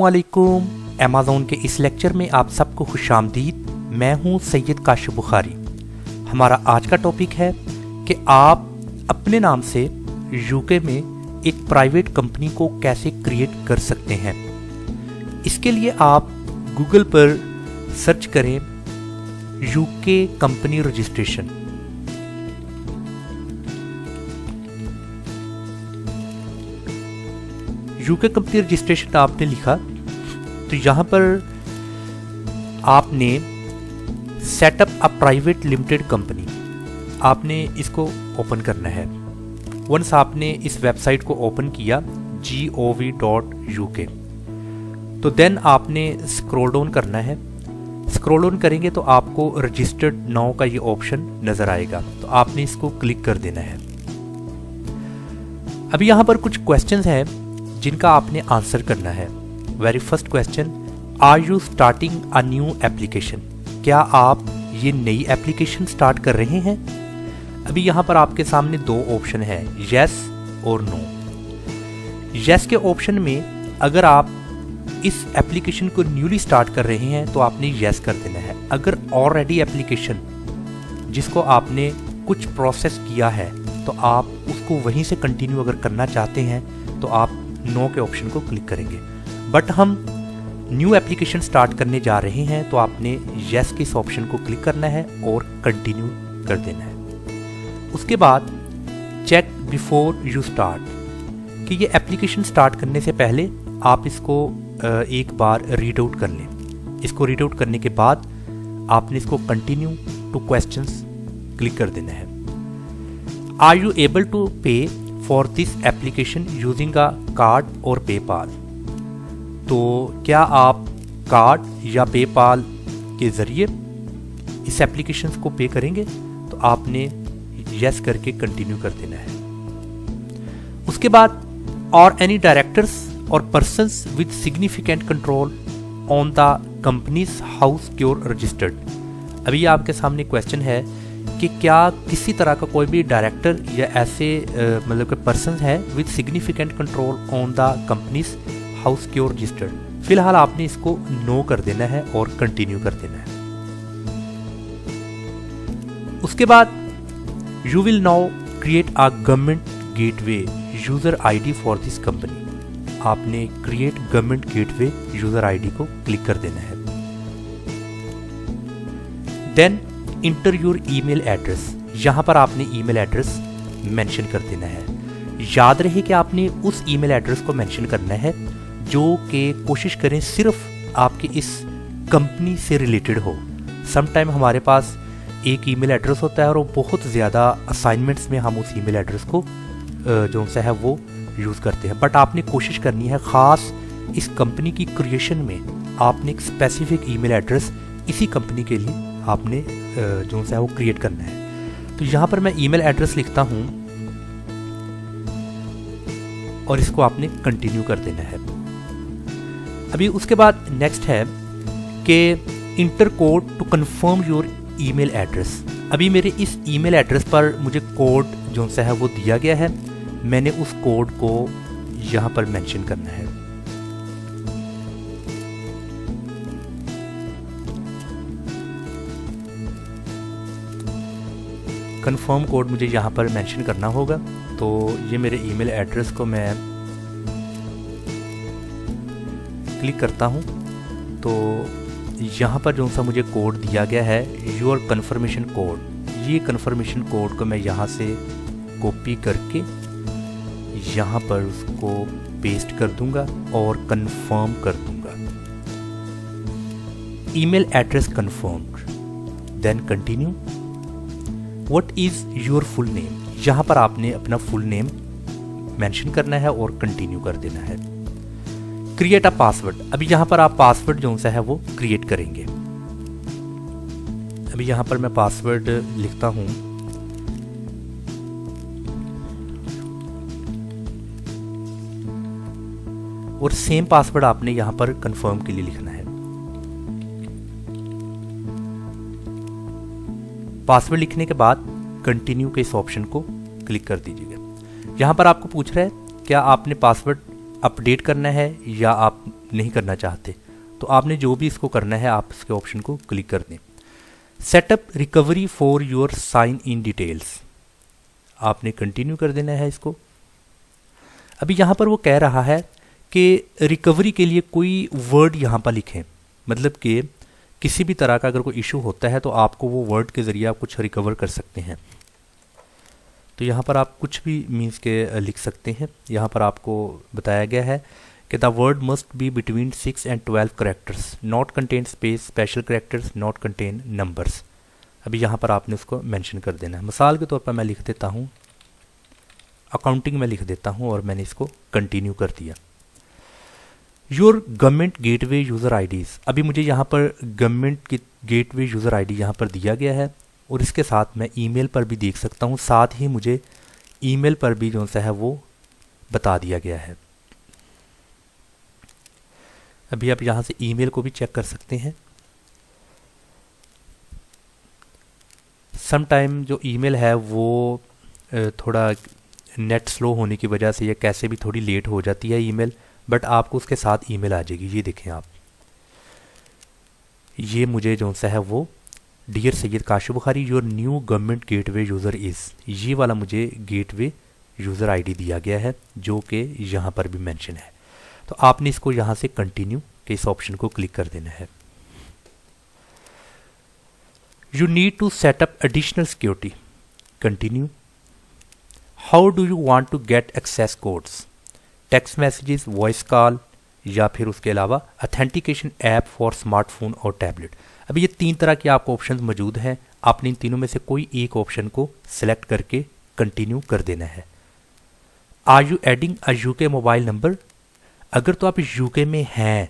वालेकुम। अमेज़न के इस लेक्चर में आप सबको खुशामदीद। मैं हूं सैयद काशिफ बुखारी। हमारा आज का टॉपिक है कि आप अपने नाम से यूके में एक प्राइवेट कंपनी को कैसे क्रिएट कर सकते हैं। इसके लिए आप गूगल पर सर्च करें UK company registration. UK company registration आपने लिखा तो यहाँ पर आपने setup a private limited company आपने इसको ओपन करना है। वंस आपने इस वेबसाइट को ओपन किया gov.uk तो देन आपने स्क्रॉल डाउन करना है। स्क्रॉल डाउन करेंगे तो आपको रजिस्टर्ड नाउ का ये ऑप्शन नज़र आएगा, तो आपने इसको क्लिक कर देना है। अभी यहाँ पर कुछ क्वेश्चंस हैं जिनका आपने आंसर करना है। Very first question, are you starting a new application? क्या आप ये नई एप्लीकेशन स्टार्ट कर रहे हैं? अभी यहाँ पर आपके सामने दो ऑप्शन है, यस और नो। यस के ऑप्शन में अगर आप इस एप्लीकेशन को न्यूली स्टार्ट कर रहे हैं तो आपने यस कर देना है। अगर ऑलरेडी एप्लीकेशन जिसको आपने कुछ प्रोसेस किया है तो आप उसको वहीं से कंटिन्यू अगर करना चाहते हैं तो आप नो के ऑप्शन को क्लिक करेंगे। बट हम न्यू एप्लीकेशन स्टार्ट करने जा रहे हैं तो आपने यस के इस ऑप्शन को क्लिक करना है और कंटिन्यू कर देना है। उसके बाद चेक बिफोर यू स्टार्ट कि ये एप्लीकेशन स्टार्ट करने से पहले आप इसको एक बार रीड आउट कर लें। इसको रीड आउट करने के बाद आपने इसको कंटिन्यू टू क्वेश्चंस क्लिक कर देना है। आर यू एबल टू पे for this application using a card और पेपाल? तो क्या आप कार्ड या पेपाल के ज़रिए इस एप्लीकेशन को पे करेंगे? तो आपने यस करके कंटिन्यू कर देना है। उसके बाद और एनी डायरेक्टर्स और persons with significant control on the companies house cure registered. अभी आपके सामने क्वेश्चन है कि क्या किसी तरह का कोई भी डायरेक्टर या ऐसे मतलब कि पर्सन है with significant control on the companies house cure registered. फिलहाल आपने इसको नो कर देना है और कंटिन्यू कर देना है। उसके बाद you will now create a government gateway user ID for this company. आपने create government gateway user ID को क्लिक कर देना है। Then enter your email address. यहाँ पर आपने ईमेल एड्रेस मेंशन कर देना है। याद रहे कि आपने उस ईमेल एड्रेस को मेंशन करना है जो कि कोशिश करें सिर्फ आपकी इस कंपनी से रिलेटेड हो। समटाइम हमारे पास एक ईमेल एड्रेस होता है और वो बहुत ज़्यादा असाइनमेंट्स में हम उस ईमेल एड्रेस को जो सा है वो यूज़ करते हैं। बट आपने कोशिश करनी है ख़ास इस कंपनी की क्रिएशन में आपने एक स्पेसिफिक ईमेल एड्रेस इसी कंपनी के लिए आपने जो सा है वो क्रिएट करना है। तो यहाँ पर मैं ईमेल एड्रेस लिखता हूँ और इसको आपने कंटिन्यू कर देना है। अभी उसके बाद नेक्स्ट है कि enter code to confirm your email address. अभी मेरे इस ईमेल एड्रेस पर मुझे कोड जो सा है वो दिया गया है, मैंने उस कोड को यहाँ पर मेंशन करना है। कंफर्म कोड मुझे यहाँ पर मेंशन करना होगा। तो ये मेरे ईमेल एड्रेस को मैं क्लिक करता हूँ तो यहाँ पर जो सा मुझे कोड दिया गया है योर कन्फर्मेशन कोड, ये कन्फर्मेशन कोड को मैं यहाँ से कॉपी करके यहाँ पर उसको पेस्ट कर दूंगा और कंफर्म कर दूंगा। Email address confirmed, then continue. What is your full name? यहाँ पर आपने अपना फुल नेम मेंशन करना है और कंटिन्यू कर देना है। Create a password. अभी यहाँ पर आप पासवर्ड जो सा है वो क्रिएट करेंगे। अभी यहाँ पर मैं पासवर्ड लिखता हूँ और सेम पासवर्ड आपने यहाँ पर कंफर्म के लिए लिखना है। पासवर्ड लिखने के बाद कंटिन्यू के इस ऑप्शन को क्लिक कर दीजिएगा। यहाँ पर आपको पूछ रहा है क्या आपने पासवर्ड अपडेट करना है या आप नहीं करना चाहते, तो आपने जो भी इसको करना है आप इसके ऑप्शन को क्लिक कर दें। Set up recovery for your sign in details, आपने कंटिन्यू कर देना है इसको। अभी यहाँ पर वो कह रहा है कि रिकवरी के लिए कोई वर्ड यहाँ पर लिखें, मतलब कि किसी भी तरह का अगर कोई इशू होता है तो आपको वो वर्ड के ज़रिए आप कुछ रिकवर कर सकते हैं। तो यहाँ पर आप कुछ भी मीन्स के लिख सकते हैं। यहाँ पर आपको बताया गया है कि the word must be between 6 and 12 characters, not contain space, special characters, not contain numbers. अभी यहाँ पर आपने उसको मेंशन कर देना है। मिसाल के तौर पर मैं लिख देता हूँ, अकाउंटिंग में लिख देता हूँ और मैंने इसको कंटिन्यू कर दिया। Your government gateway user IDs, अभी मुझे यहाँ पर गवर्नमेंट की गेटवे यूज़र आईडी यहाँ पर दिया गया है और इसके साथ मैं ईमेल पर भी देख सकता हूँ, साथ ही मुझे ईमेल पर भी जो सा है वो बता दिया गया है। अभी आप यहाँ से ईमेल को भी चेक कर सकते हैं। सम टाइम जो ईमेल है वो थोड़ा नेट स्लो होने की वजह से या कैसे भी थोड़ी लेट हो जाती है ईमेल, बट आपको उसके साथ ईमेल आ जाएगी। ये देखें आप, ये मुझे जो सा है वो dear Syed Kashif Bukhari your new government gateway user is, ये वाला मुझे गेटवे यूज़र आईडी दिया गया है जो कि यहाँ पर भी मेंशन है। तो आपने इसको यहाँ से कंटिन्यू के इस ऑप्शन को क्लिक कर देना है। You need to set up additional security, continue. How do you want to get access codes, text messages, voice call या फिर उसके अलावा अथेंटिकेशन ऐप फॉर स्मार्टफोन और टैबलेट। अभी ये 3 तरह के आपको ऑप्शन मौजूद हैं, आपने इन तीनों में से कोई एक ऑप्शन को सिलेक्ट करके कंटिन्यू कर देना है। Are you adding a UK mobile number, अगर तो आप यूके में हैं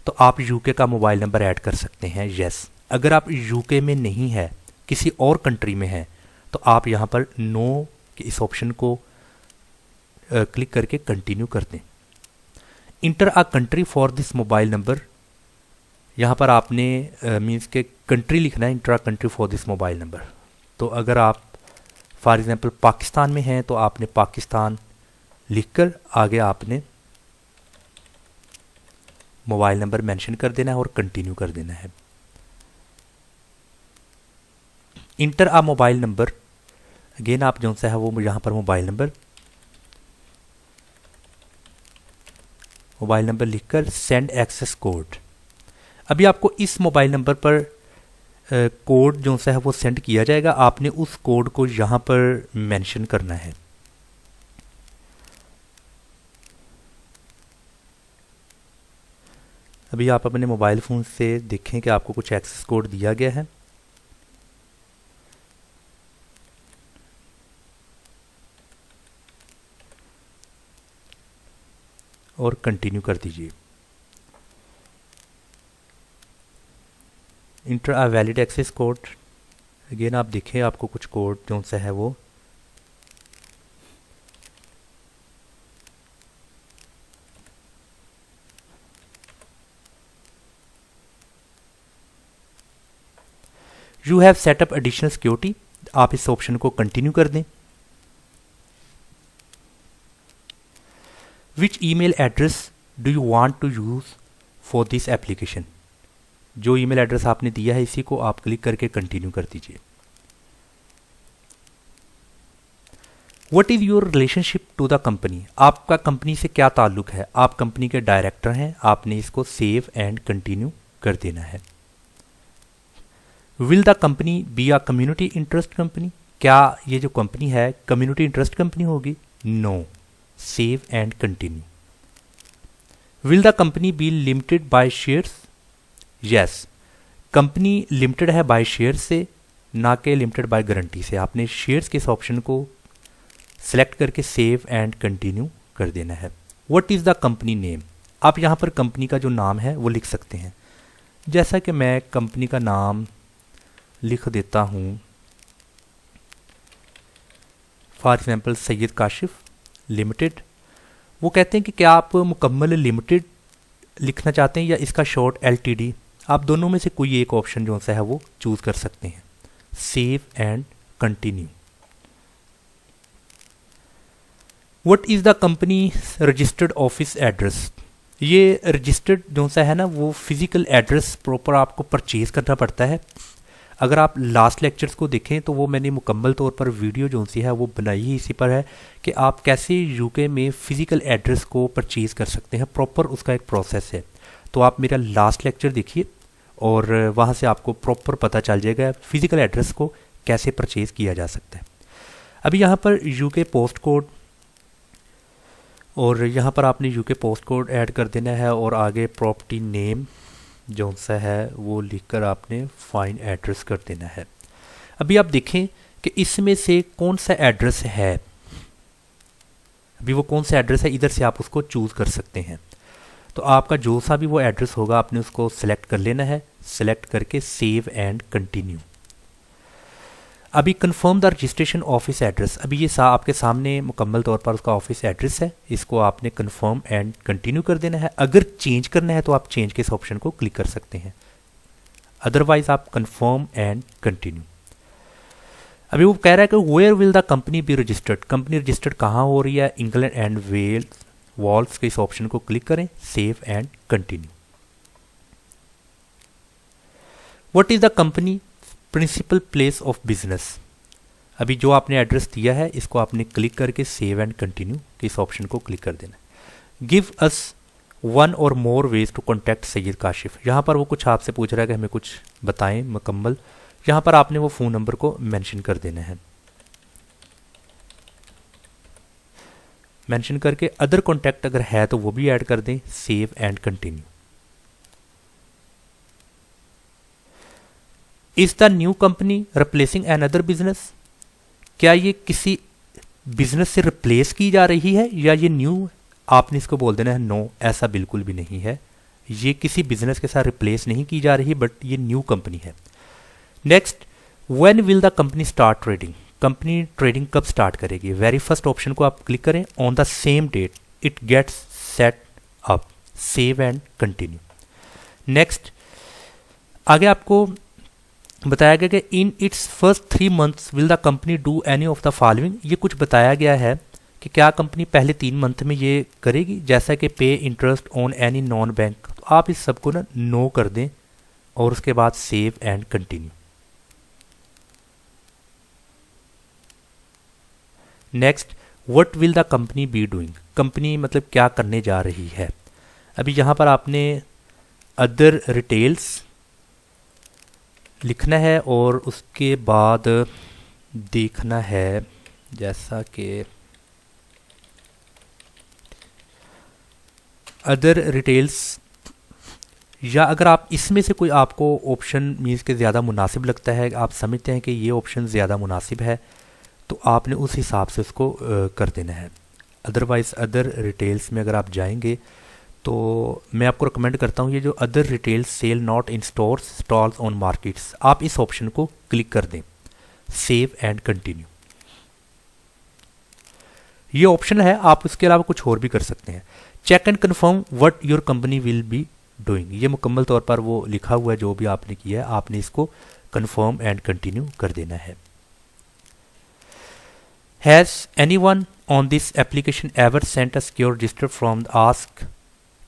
तो आप यूके का मोबाइल नंबर ऐड कर सकते हैं, यस। अगर आप यूके में नहीं है, किसी और कंट्री में हैं, तो आप यहाँ पर नो के इस ऑप्शन को क्लिक करके कंटिन्यू कर दें। Inter a country for this mobile number, यहाँ पर आपने मीन्स के कंट्री लिखना है, inter a country for this mobile number. तो अगर आप फॉर एग्जांपल पाकिस्तान में हैं तो आपने पाकिस्तान लिखकर आगे आपने मोबाइल नंबर मेंशन कर देना है और कंटिन्यू कर देना है। इंटर अ मोबाइल नंबर, अगेन आप जो सा है वो यहाँ पर मोबाइल नंबर लिखकर सेंड एक्सेस कोड। अभी आपको इस मोबाइल नंबर पर कोड जो सा है वो सेंड किया जाएगा, आपने उस कोड को यहाँ पर मेंशन करना है। अभी आप अपने मोबाइल फ़ोन से देखें कि आपको कुछ एक्सेस कोड दिया गया है। और कंटिन्यू कर दीजिए। Enter a valid access code, again आप देखें आपको कुछ कोड जो सा है वो you have setup additional security, आप इस ऑप्शन को कंटिन्यू कर दें। Which email address do you want to use for this application, जो ईमेल एड्रेस आपने दिया है इसी को आप क्लिक करके कंटिन्यू कर दीजिए। What is your relationship to the company, आपका कंपनी से क्या ताल्लुक है, आप कंपनी के डायरेक्टर हैं, आपने इसको सेव एंड कंटिन्यू कर देना है। Will the company be a community interest company, क्या ये जो कंपनी है कम्युनिटी इंटरेस्ट कंपनी होगी, no, save and continue. Will the company be limited by shares, yes, company limited है बाय शेयर से, ना कि लिमिटेड बाय गारंटी से। आपने शेयर्स के इस ऑप्शन को सिलेक्ट करके सेव एंड कंटिन्यू कर देना है। What is the company name, आप यहाँ पर कंपनी का जो नाम है वो लिख सकते हैं। जैसा कि मैं कंपनी का नाम लिख देता हूँ, for example Syed Kashif limited. वो कहते हैं कि क्या आप मुकम्मल लिमिटेड लिखना चाहते हैं या इसका शॉर्ट एलटीडी, आप दोनों में से कोई एक ऑप्शन जो सा है वो चूज़ कर सकते हैं। Save and continue. What is the company registered office address. ये रजिस्टर्ड जो सा है ना वो फिज़िकल एड्रेस प्रॉपर आपको परचेज़ करना पड़ता है। अगर आप लास्ट लेक्चर्स को देखें तो वो मैंने मुकम्मल तौर पर वीडियो जो सी है वो बनाई ही इसी पर है कि आप कैसे यूके में फ़िज़िकल एड्रेस को परचेज़ कर सकते हैं, प्रॉपर उसका एक प्रोसेस है। तो आप मेरा लास्ट लेक्चर देखिए और वहाँ से आपको प्रॉपर पता चल जाएगा फ़िज़िकल एड्रेस को कैसे परचेज़ किया जा सकता है। अभी यहाँ पर यूके पोस्ट कोड और यहाँ पर आपने यूके पोस्ट कोड ऐड कर देना है और आगे प्रॉपर्टी नेम जो सा है वो लिखकर आपने फाइंड एड्रेस कर देना है। अभी आप देखें कि इसमें से कौन सा एड्रेस है, अभी वो कौन सा एड्रेस है इधर से आप उसको चूज़ कर सकते हैं। तो आपका जो सा भी वो एड्रेस होगा आपने उसको सिलेक्ट कर लेना है, सिलेक्ट करके सेव एंड कंटिन्यू। अभी confirm the registration office address, अभी ये आपके सामने मुकम्मल तौर पर उसका ऑफिस एड्रेस है, इसको आपने कंफर्म एंड कंटिन्यू कर देना है। अगर चेंज करना है तो आप चेंज के इस ऑप्शन को क्लिक कर सकते हैं, अदरवाइज आप कंफर्म एंड कंटिन्यू। अभी वो कह रहा है कि where will the company be registered, company registered कहाँ हो रही है, इंग्लैंड एंड वेल्स वॉल्स के इस ऑप्शन को क्लिक करें, save and continue. What is the company principal place of business, अभी जो आपने एड्रेस दिया है इसको आपने क्लिक करके सेव एंड कंटिन्यू के इस ऑप्शन को क्लिक कर देना। Give us one or more ways to contact Syed Kashif, यहाँ पर वो कुछ आपसे पूछ रहा है कि हमें कुछ बताएं मुकम्मल, यहाँ पर आपने वो फ़ोन नंबर को मेंशन कर देना है, मेंशन करके अदर कॉन्टैक्ट अगर है तो वो भी ऐड कर दें, save and continue. Is the new company replacing another business, क्या ये किसी बिजनेस से रिप्लेस की जा रही है या ये न्यू, आपने इसको बोल देना है नो, ऐसा बिल्कुल भी नहीं है, ये किसी बिजनेस के साथ रिप्लेस नहीं की जा रही बट ये न्यू कंपनी है। Next, when will the company start trading, company trading कब स्टार्ट करेगी, वेरी फर्स्ट ऑप्शन को आप क्लिक करें, on the same date it gets set up, save and continue. Next, आगे आपको बताया गया कि in its first 3 months will the company do any of the following, ये कुछ बताया गया है कि क्या कंपनी पहले 3 मंथ में ये करेगी, जैसा कि पे interest on any non bank, तो आप इस सबको ना नो कर दें और उसके बाद save and continue. Next, what will the company be doing, company मतलब क्या करने जा रही है, अभी यहाँ पर आपने अदर रिटेल्स लिखना है और उसके बाद देखना है जैसा कि अदर रिटेल्स, या अगर आप इसमें से कोई आपको ऑप्शन मीन्स के ज़्यादा मुनासिब लगता है, आप समझते हैं कि ये ऑप्शन ज़्यादा मुनासिब है तो आपने उस हिसाब से उसको कर देना है। अदरवाइज़ अदर रिटेल्स में अगर आप जाएंगे तो मैं आपको रिकमेंड करता हूँ ये जो other retail sale not in stores stalls on markets, आप इस ऑप्शन को क्लिक कर दें, सेव एंड कंटिन्यू। ये ऑप्शन है, आप इसके अलावा कुछ और भी कर सकते हैं। Check and confirm what your company will be doing, ये मुकम्मल तौर पर वो लिखा हुआ है जो भी आपने किया है, आपने इसको कंफर्म एंड कंटिन्यू कर देना है। Has anyone on this application ever sent a secure register from the ask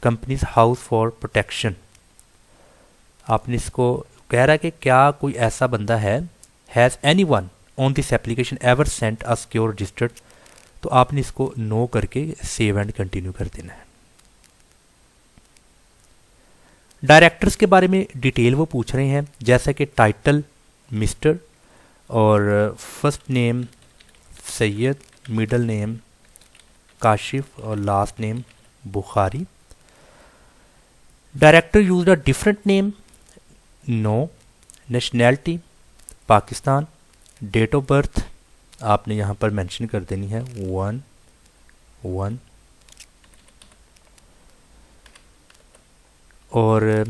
companies house for protection, आपने इसको कह रहा है कि क्या कोई ऐसा बंदा है, has anyone on this application ever sent a secure registered, तो आपने इसको नो करके सेव एंड कंटिन्यू कर देना है। डायरेक्टर्स के बारे में डिटेल वो पूछ रहे हैं, जैसा कि टाइटल मिस्टर और first name Syed, middle name Kashif और last name Bukhari. Director use a different name, no. Nationality Pakistan. Date of birth आपने यहाँ पर मेंशन कर देनी है 1/1। और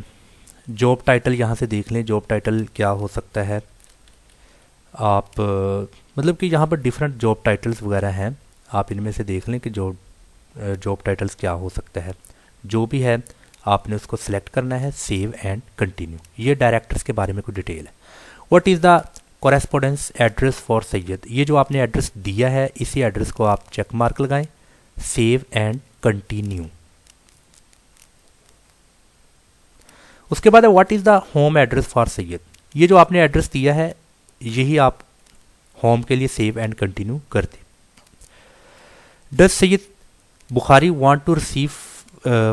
जॉब टाइटल यहाँ से देख लें, जॉब टाइटल क्या हो सकता है, आप मतलब कि यहाँ पर डिफरेंट जॉब टाइटल्स वगैरह हैं, आप इनमें से देख लें कि जॉब टाइटल्स क्या हो सकता है। जो भी है आपने उसको सिलेक्ट करना है, सेव एंड कंटिन्यू। ये डायरेक्टर्स के बारे में कोई डिटेल है। What is the correspondence address for Syed, ये जो आपने एड्रेस दिया है इसी एड्रेस को आप चेक मार्क लगाएं, सेव एंड कंटिन्यू। उसके बाद है what is the home address for Syed. ये जो आपने एड्रेस दिया है यही आप होम के लिए सेव एंड कंटिन्यू कर दें। Does Syed Bukhari want to receive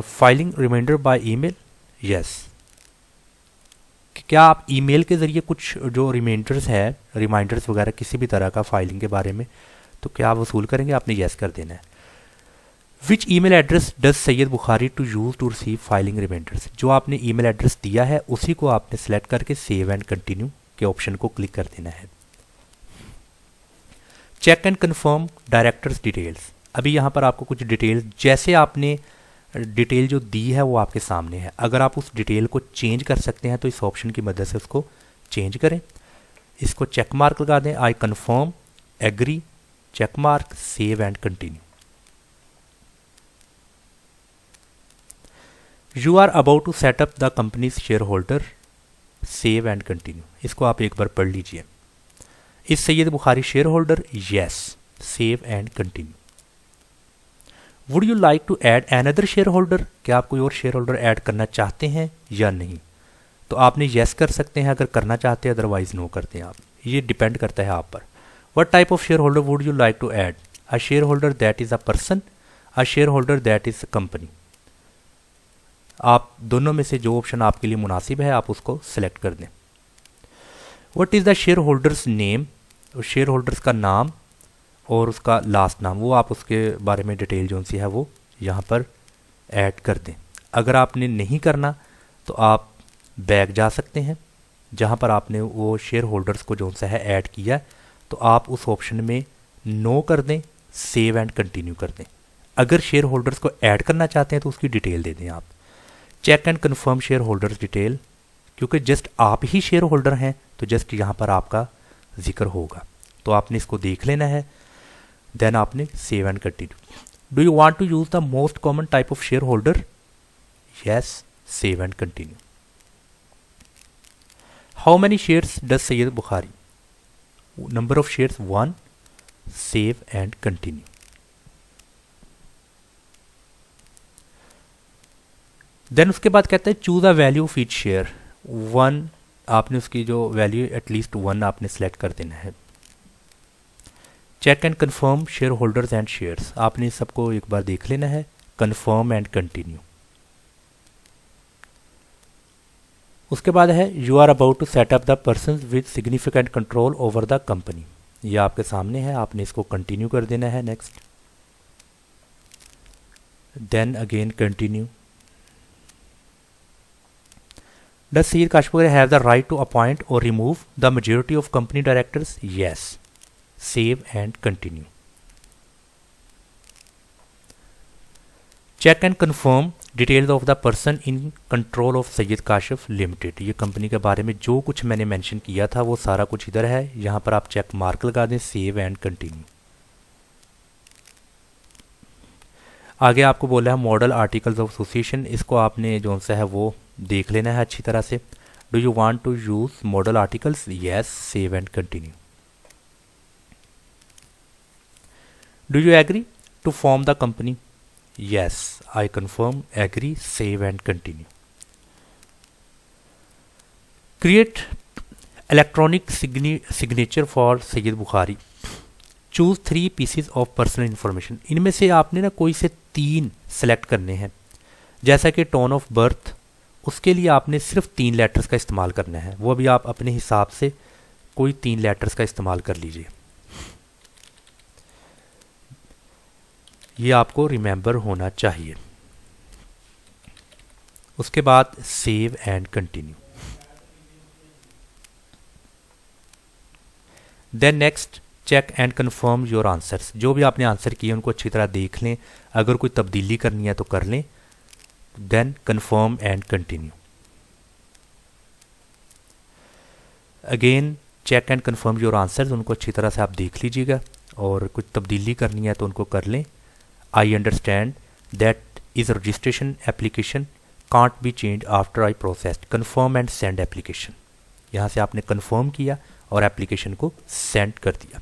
filing reminder by email. Yes. क्या आप ईमेल के ज़रिए कुछ जो रिमाइंडर्स वगैरह किसी भी तरह का फाइलिंग के बारे में तो क्या आप वसूल करेंगे, आपने यस कर देना है। Which email address does Syed Bukhari to use to receive filing reminders. जो आपने ईमेल एड्रेस दिया है उसी को आपने सेलेक्ट करके सेव एंड कंटिन्यू के ऑप्शन को क्लिक कर देना है। Check and confirm directors details. अभी यहाँ पर आपको कुछ डिटेल, जैसे आपने डिटेल जो दी है वो आपके सामने है, अगर आप उस डिटेल को चेंज कर सकते हैं तो इस ऑप्शन की मदद से उसको चेंज करें। इसको चेक मार्क लगा दें, I confirm, agree, check mark, save and continue. You are about to set up the company's shareholder, save and continue. इसको आप एक बार पढ़ लीजिए। इस Syed Bukhari shareholder, yes, save and continue. Would you like to add another shareholder. क्या आप कोई और शेयर होल्डर ऐड करना चाहते हैं या नहीं, तो आपने यस कर सकते हैं अगर करना चाहते हैं, अदरवाइज नो करते हैं आप। ये डिपेंड करता है आप पर। What type of shareholder would you like to add. A shareholder that is a person, a shareholder that is a company. आप दोनों में से जो ऑप्शन आपके लिए मुनासिब है आप उसको सिलेक्ट कर दें। What is the share holders name. Share holders का नाम और उसका लास्ट नाम, वो आप उसके बारे में डिटेल जो सी है वो यहाँ पर ऐड कर दें। अगर आपने नहीं करना तो आप बैक जा सकते हैं, जहाँ पर आपने वो शेयर होल्डर्स को जो सा है ऐड किया तो आप उस ऑप्शन में नो कर दें, सेव एंड कंटिन्यू कर दें। अगर शेयर होल्डर्स को ऐड करना चाहते हैं तो उसकी डिटेल दे दें आप। Check and confirm shareholders detail, क्योंकि जस्ट आप ही शेयर होल्डर हैं तो जस्ट यहाँ पर आपका जिक्र होगा, तो आपने इसको देख लेना है। देन आपने save and continue. Do you want to use the most common type of shareholder, yes, save and continue. How many shares does Syed Bukhari, number of shares 1, save and continue. Then उसके बाद कहते हैं choose a value of each share. 1 आपने उसकी जो value at least 1 आपने select कर देना है। Check and confirm shareholders and shares, आपने सबको एक बार देख लेना है। Confirm and continue. उसके बाद है you are about to set up the person with significant control over the company. ये आपके सामने है, आपने इसको कंटिन्यू कर देना है। Next, then again continue. Does Syed Kashmir have the right to appoint or remove the majority of company directors? Yes. Save and continue. Check and confirm details of the person in control of Syed Kashif Limited. ये company के बारे में जो कुछ मैंने mention किया था वो सारा कुछ इधर है, यहाँ पर आप चेक मार्क लगा दें, सेव एंड कंटिन्यू। आगे आपको बोला है मॉडल आर्टिकल्स ऑफ एसोसिएशन, इसको आपने जो सा है वो देख लेना है अच्छी तरह से। Do you want to use model articles, yes, save and continue. Do you agree to form the company, yes, I confirm, agree, save and continue. Create electronic signature for Syed Bukhari. Choose 3 pieces of personal information. इनमें से आपने ना कोई से 3 select करने हैं, जैसा कि टोन ऑफ बर्थ, उसके लिए आपने सिर्फ 3 लेटर्स का इस्तेमाल करना है। वो भी आप अपने हिसाब से कोई 3 लेटर्स का इस्तेमाल कर लीजिए, ये आपको रिमेंबर होना चाहिए। उसके बाद save and continue. Then next, check and confirm your answers. जो भी आपने आंसर किए उनको अच्छी तरह देख लें, अगर कोई तब्दीली करनी है तो कर लें। Then confirm and continue. Again check and confirm your answers, उनको अच्छी तरह से आप देख लीजिएगा, और कुछ तब्दीली करनी है तो उनको कर लें। I understand that is registration application can't be change after I processed, confirm and send application. यहाँ से आपने कंफर्म किया और एप्लीकेशन को सेंड कर दिया।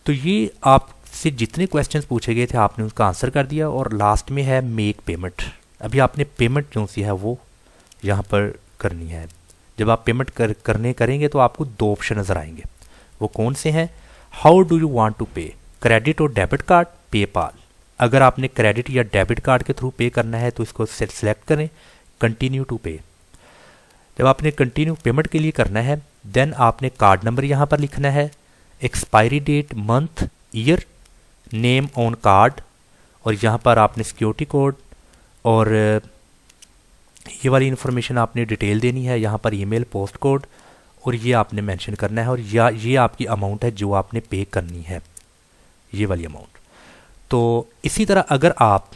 तो ये आप से जितने क्वेश्चंस पूछे गए थे आपने उसका आंसर कर दिया, और लास्ट में है मेक पेमेंट। अभी आपने पेमेंट जो सी है वो यहाँ पर करनी है। जब आप पेमेंट करेंगे तो आपको दो ऑप्शन नज़र आएंगे, वो कौन से हैं? How do you want to pay, credit और डेबिट कार्ड, पेपाल। अगर आपने क्रेडिट या डेबिट कार्ड के थ्रू पे करना है तो इसको सेलेक्ट करें, कंटिन्यू टू पे। जब आपने कंटिन्यू पेमेंट के लिए करना है, देन आपने कार्ड नंबर यहाँ पर लिखना है, expiry date, month, year, name on card, और यहाँ पर आपने सिक्योरिटी कोड और ये वाली इन्फॉर्मेशन आपने डिटेल देनी है। यहाँ पर ईमेल, पोस्ट कोड, और ये आपने मेंशन करना है, और ये आपकी अमाउंट है जो आपने पे करनी है, ये वाली अमाउंट। तो इसी तरह अगर आप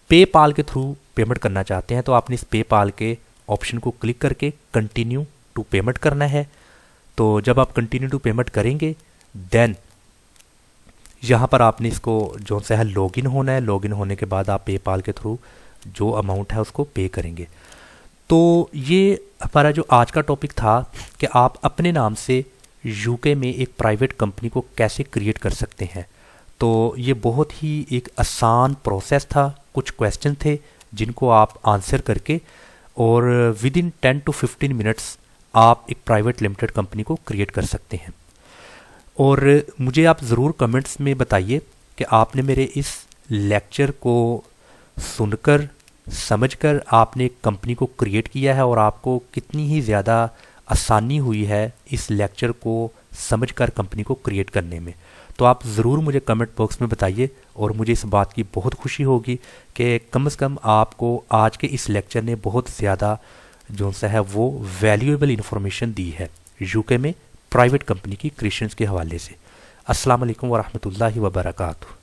पेपाल के थ्रू पेमेंट करना चाहते हैं तो आपने इस पेपाल के ऑप्शन को क्लिक करके कंटिन्यू टू पेमेंट करना है। तो जब आप कंटिन्यू टू पेमेंट करेंगे, देन यहाँ पर आपने इसको जो सा है लॉगिन होना है। लॉगिन होने के बाद आप पेपाल के थ्रू जो अमाउंट है उसको पे करेंगे। तो ये हमारा जो आज का टॉपिक था कि आप अपने नाम से यूके में एक प्राइवेट कंपनी को कैसे क्रिएट कर सकते हैं। तो ये बहुत ही एक आसान प्रोसेस था। कुछ क्वेश्चन थे जिनको आप आंसर करके और विद इन 10 to 15 मिनट्स आप एक प्राइवेट लिमिटेड कंपनी को क्रिएट कर सकते हैं। और मुझे आप ज़रूर कमेंट्स में बताइए कि आपने मेरे इस लेक्चर को सुनकर समझकर आपने एक कंपनी को क्रिएट किया है और आपको कितनी ही ज़्यादा आसानी हुई है इस लेक्चर को समझकर कंपनी को क्रिएट करने में। तो आप ज़रूर मुझे कमेंट बॉक्स में बताइए, और मुझे इस बात की बहुत खुशी होगी कि कम से कम आपको आज के इस लेक्चर ने बहुत ज़्यादा जो सा है वो वैल्यूएबल इन्फॉर्मेशन दी है यूके में प्राइवेट कंपनी की क्रिएशंस के हवाले से। अस्सलाम वालेकुम वरहमतुल्लाहि वबरकातुहू।